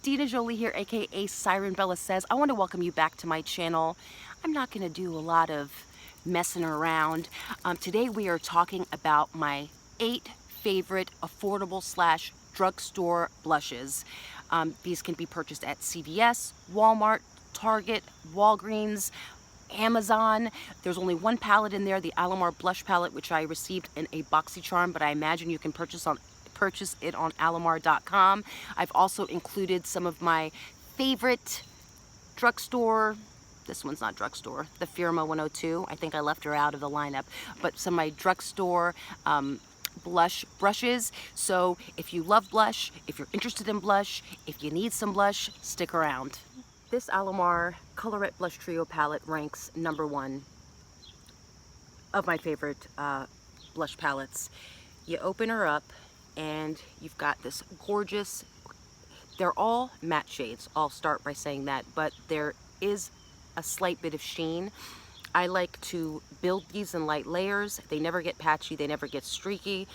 Dinah Jolie here, aka SirenbellaSays. I want to welcome you back to my channel. I'm not going to do a lot of messing around. Today we are talking about my 8 favorite affordable slash drugstore blushes. These can be purchased at CVS, Walmart, Target, Walgreens, Amazon. There's only one palette in there, the Alamar blush palette, which I received in a BoxyCharm, but I imagine you can purchase it on Alamar.com. I've also included some of my favorite drugstore, this one's not drugstore, the Firma 102. I think I left her out of the lineup, but some of my drugstore blush brushes. So if you love blush, if you're interested in blush, if you need some blush, stick around. This Alamar Colorete Blush Trio palette ranks #1 of my favorite blush palettes. You open her up and you've got this gorgeous, they're all matte shades, I'll start by saying that, but there is a slight bit of sheen. I like to build these in light layers. They never get patchy, they never get streaky.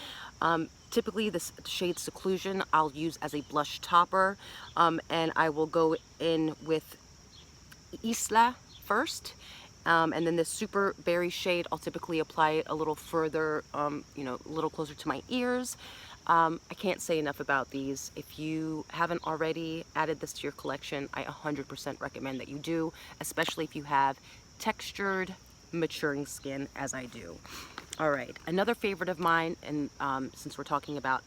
Typically this shade Seclusion I'll use as a blush topper, and I will go in with e.l.f. first, and then this Super Berry shade I'll typically apply it a little further, you know, a little closer to my ears. I can't say enough about these. If you haven't already added this to your collection, I 100% recommend that you do, especially if you have textured, maturing skin as I do. All right, another favorite of mine, and since we're talking about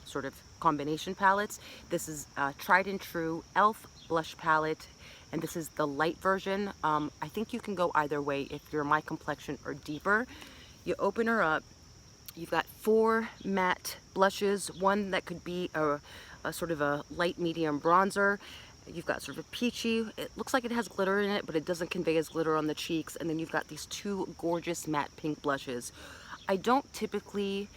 sort of combination palettes, this is tried and true e.l.f. blush palette, and this is the light version. I think you can go either way if you're my complexion or deeper. You open her up, you've got 4 matte blushes, one that could be a sort of a light medium bronzer. You've got sort of a peachy, it looks like it has glitter in it, but it doesn't convey as glitter on the cheeks. And then you've got these 2 gorgeous matte pink blushes. I don't typically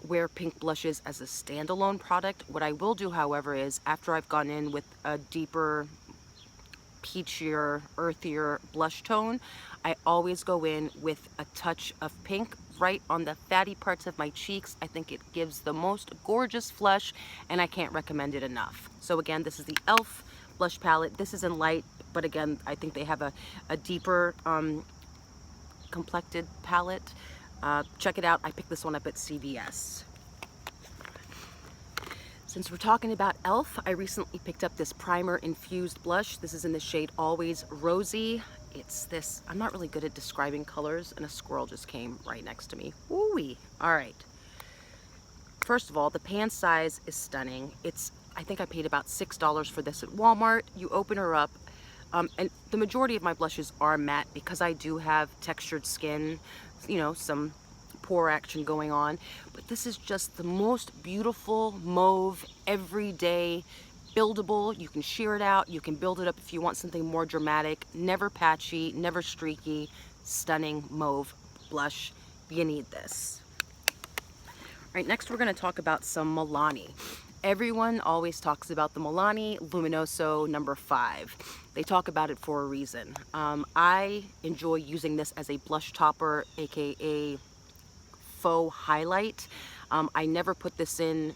wear pink blushes as a standalone product. What I will do, however, is after I've gone in with a deeper, peachier, earthier blush tone, I always go in with a touch of pink right on the fatty parts of my cheeks. I think it gives the most gorgeous flush, and I can't recommend it enough. So again, this is the e.l.f. blush palette. This is in light, but again, I think they have a deeper complected palette. Check it out. I picked this one up at CVS. Since we're talking about e.l.f., I recently picked up this primer infused blush. This is in the shade Always Rosy. It's this, I'm not really good at describing colors, and a squirrel just came right next to me. Woo-wee. All right. First of all, the pan size is stunning. I think I paid about $6 for this at Walmart. You open her up, and the majority of my blushes are matte because I do have textured skin, you know, some pore action going on, but this is just the most beautiful mauve, everyday, buildable. You can sheer it out, you can build it up if you want something more dramatic, never patchy, never streaky, stunning mauve blush. You need this. All right, next we're going to talk about some Milani. Everyone always talks about the Milani Luminoso number 5. They talk about it for a reason. I enjoy using this as a blush topper, aka faux highlight. I never put this in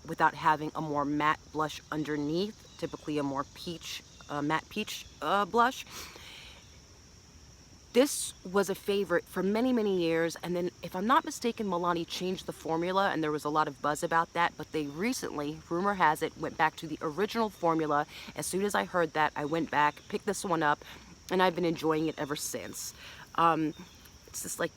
without having a more matte blush underneath, typically a more peach, matte peach blush. This was a favorite for many, many years, and then if I'm not mistaken, Milani changed the formula, and there was a lot of buzz about that, but they recently, rumor has it, went back to the original formula. As soon as I heard that, I went back, picked this one up, and I've been enjoying it ever since. It's just like,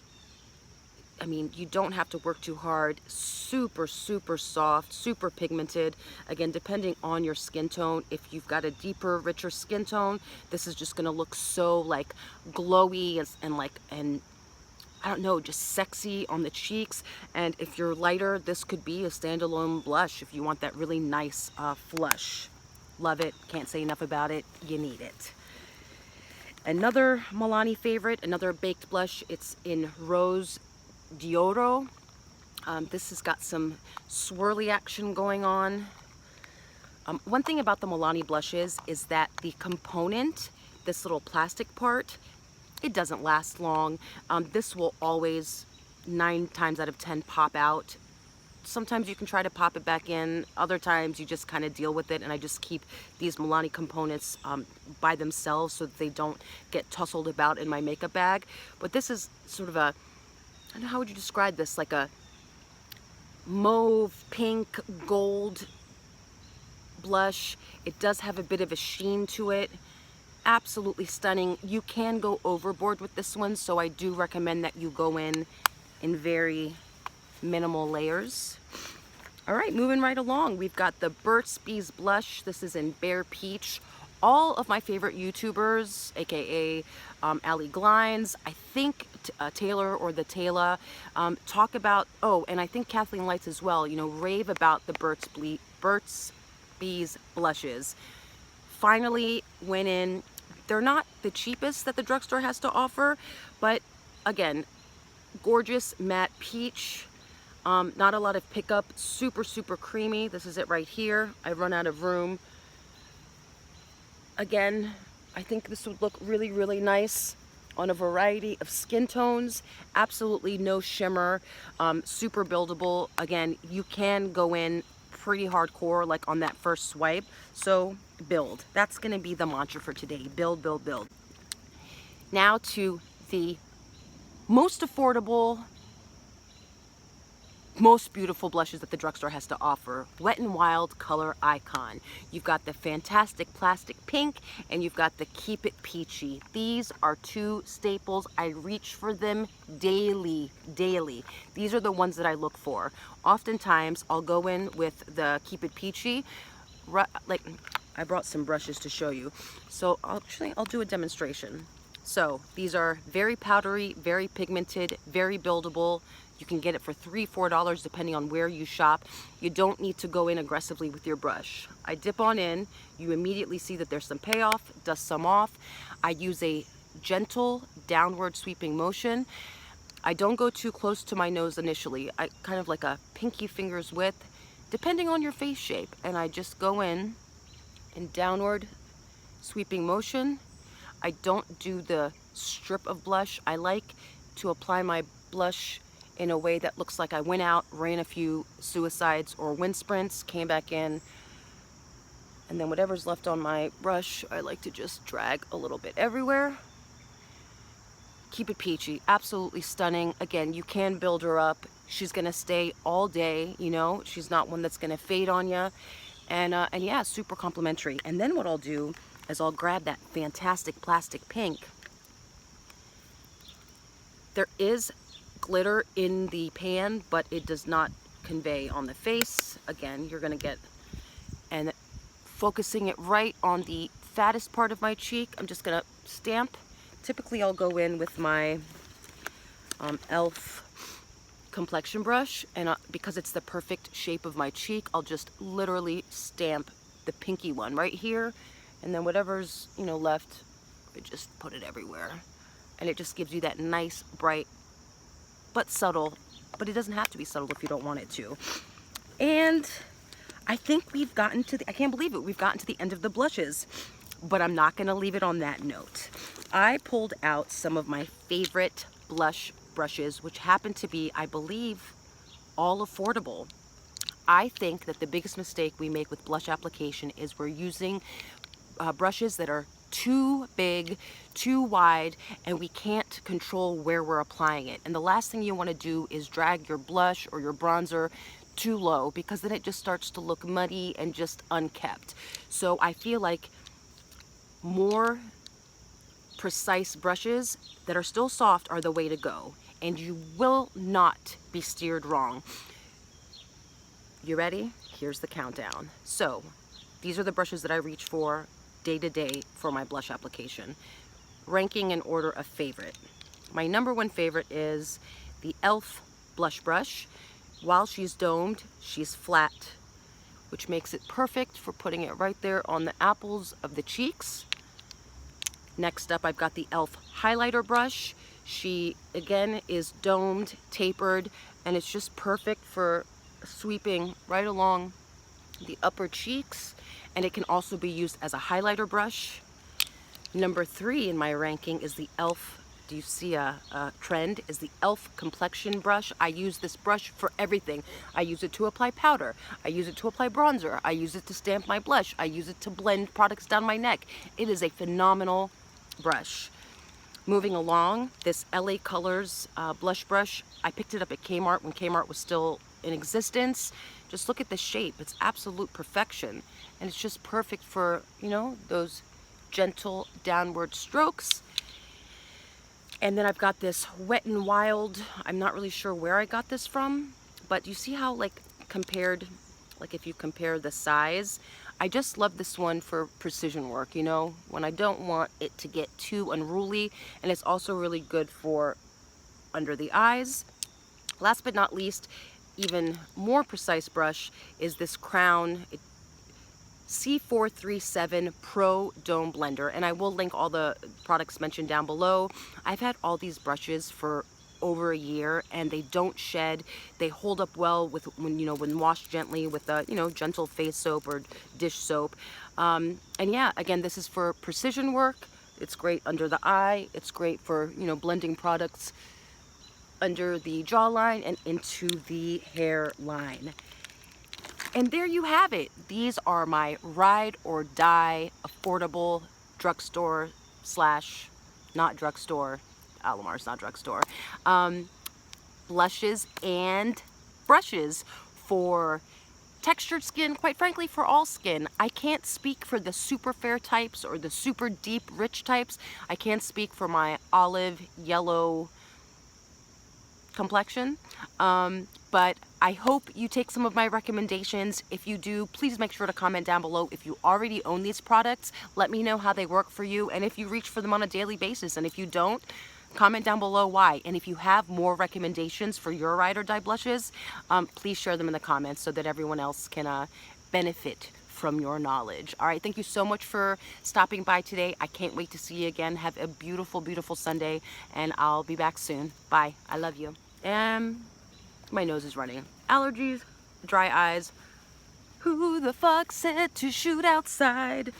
I mean, you don't have to work too hard. Super, super soft, super pigmented. Again, depending on your skin tone, if you've got a deeper, richer skin tone, this is just gonna look so like glowy and I don't know, just sexy on the cheeks. And if you're lighter, this could be a standalone blush if you want that really nice flush. Love it, can't say enough about it, you need it. Another Milani favorite, another baked blush, it's in Rose D'Oro. This has got some swirly action going on. One thing about the Milani blushes is that the component, this little plastic part, it doesn't last long. This will always 9 times out of 10 pop out. sometimes you can try to pop it back in. Other times you just kind of deal with it, and I just keep these Milani components by themselves so that they don't get tussled about in my makeup bag. But this is sort of a, I don't know, how would you describe this? Like a mauve, pink, gold blush. It does have a bit of a sheen to it. Absolutely stunning. You can go overboard with this one, so I do recommend that you go in very minimal layers. All right, moving right along, we've got the Burt's Bees blush. This is in Bare Peach. All of my favorite YouTubers, aka l.a.colors, I think Taylor or the Taylor, talk about, oh, and I think Kathleen Lights as well, you know, rave about the Burt's Bees blushes. Finally went in. They're not the cheapest that the drugstore has to offer, but again, gorgeous matte peach. Not a lot of pickup, super, super creamy. This is it right here. I've run out of room. Again, I think this would look really, really nice on a variety of skin tones. Absolutely no shimmer, super buildable. Again, you can go in pretty hardcore like on that first swipe. So build. That's gonna be the mantra for today. Build, build, build. Now to the most affordable, most beautiful blushes that the drugstore has to offer. Wet n Wild Color Icon. You've got the fantastic plastic pink, and you've got the Keep It Peachy. These are two staples. I reach for them daily. These are the ones that I look for. Oftentimes, I'll go in with the Keep It Peachy. Like, I brought some brushes to show you. So I'll do a demonstration. So these are very powdery, very pigmented, very buildable. You can get it for $3, $4 depending on where you shop. You don't need to go in aggressively with your brush. I dip on in, you immediately see that there's some payoff, dust some off. I use a gentle downward sweeping motion. I don't go too close to my nose initially. I kind of like a pinky finger's width, depending on your face shape. And I just go in downward sweeping motion. I don't do the strip of blush. I like to apply my blush in a way that looks like I went out, ran a few suicides or wind sprints, came back in, and then whatever's left on my brush, I like to just drag a little bit everywhere. Keep It Peachy, absolutely stunning. Again, you can build her up. She's gonna stay all day, you know, she's not one that's gonna fade on you. And yeah, super complimentary. And then what I'll do is I'll grab that fantastic plastic pink. There is glitter in the pan, but it does not convey on the face. Again, you're gonna get, and focusing it right on the fattest part of my cheek, I'm just gonna stamp. Typically I'll go in with my e.l.f. complexion brush, and because it's the perfect shape of my cheek, I'll just literally stamp the pinky one right here, and then whatever's, you know, left, I just put it everywhere. And it just gives you that nice, bright, but subtle, but it doesn't have to be subtle if you don't want it to. And I think we've gotten to the, I can't believe it, we've gotten to the end of the blushes, but I'm not gonna leave it on that note. I pulled out some of my favorite blush brushes, which happen to be, I believe, all affordable. I think that the biggest mistake we make with blush application is we're using brushes that are too big, too wide, and we can't control where we're applying it. And the last thing you want to do is drag your blush or your bronzer too low, because then it just starts to look muddy and just unkept. So I feel like more precise brushes that are still soft are the way to go, and you will not be steered wrong. You ready? Here's the countdown. So these are the brushes that I reach for day to day for my blush application. Ranking in order of favorite. My number one favorite is the e.l.f. blush brush. While she's domed, she's flat, which makes it perfect for putting it right there on the apples of the cheeks. Next up, I've got the e.l.f. highlighter brush. She, again, is domed, tapered, and it's just perfect for sweeping right along the upper cheeks, and it can also be used as a highlighter brush. Number 3 in my ranking is the e.l.f. do you see a trend, is the e.l.f. complexion brush. I use this brush for everything. I use it to apply powder. I use it to apply bronzer. I use it to stamp my blush. I use it to blend products down my neck. It is a phenomenal brush. Moving along, this l.a.colors blush brush. I picked it up at Kmart when Kmart was still in existence. Just look at the shape. It's absolute perfection. And it's just perfect for, you know, those gentle downward strokes. And then I've got this Wet n Wild. I'm not really sure where I got this from, but you see how, like, if you compare the size, I just love this one for precision work, you know, when I don't want it to get too unruly. And it's also really good for under the eyes. Last but not least, even more precise brush is this Crown C437 Pro Dome Blender, and I will link all the products mentioned down below. I've had all these brushes for over a year and they don't shed. They hold up well when washed gently with a gentle face soap or dish soap. And yeah, again, this is for precision work. It's great under the eye. It's great for blending products under the jawline and into the hairline. And there you have it. These are my ride or die affordable drugstore slash not drugstore, Alamar's not drugstore, blushes and brushes for textured skin, quite frankly for all skin. I can't speak for the super fair types or the super deep rich types. I can't speak for my olive yellow complexion, but I hope you take some of my recommendations. If you do, please make sure to comment down below. If you already own these products, let me know how they work for you and if you reach for them on a daily basis. And if you don't, comment down below why. And if you have more recommendations for your ride or die blushes, please share them in the comments so that everyone else can benefit from your knowledge. All right, thank you so much for stopping by today. I can't wait to see you again. Have a beautiful, beautiful Sunday, and I'll be back soon. Bye. I love you. And my nose is running. Allergies, dry eyes. Who the fuck said to shoot outside?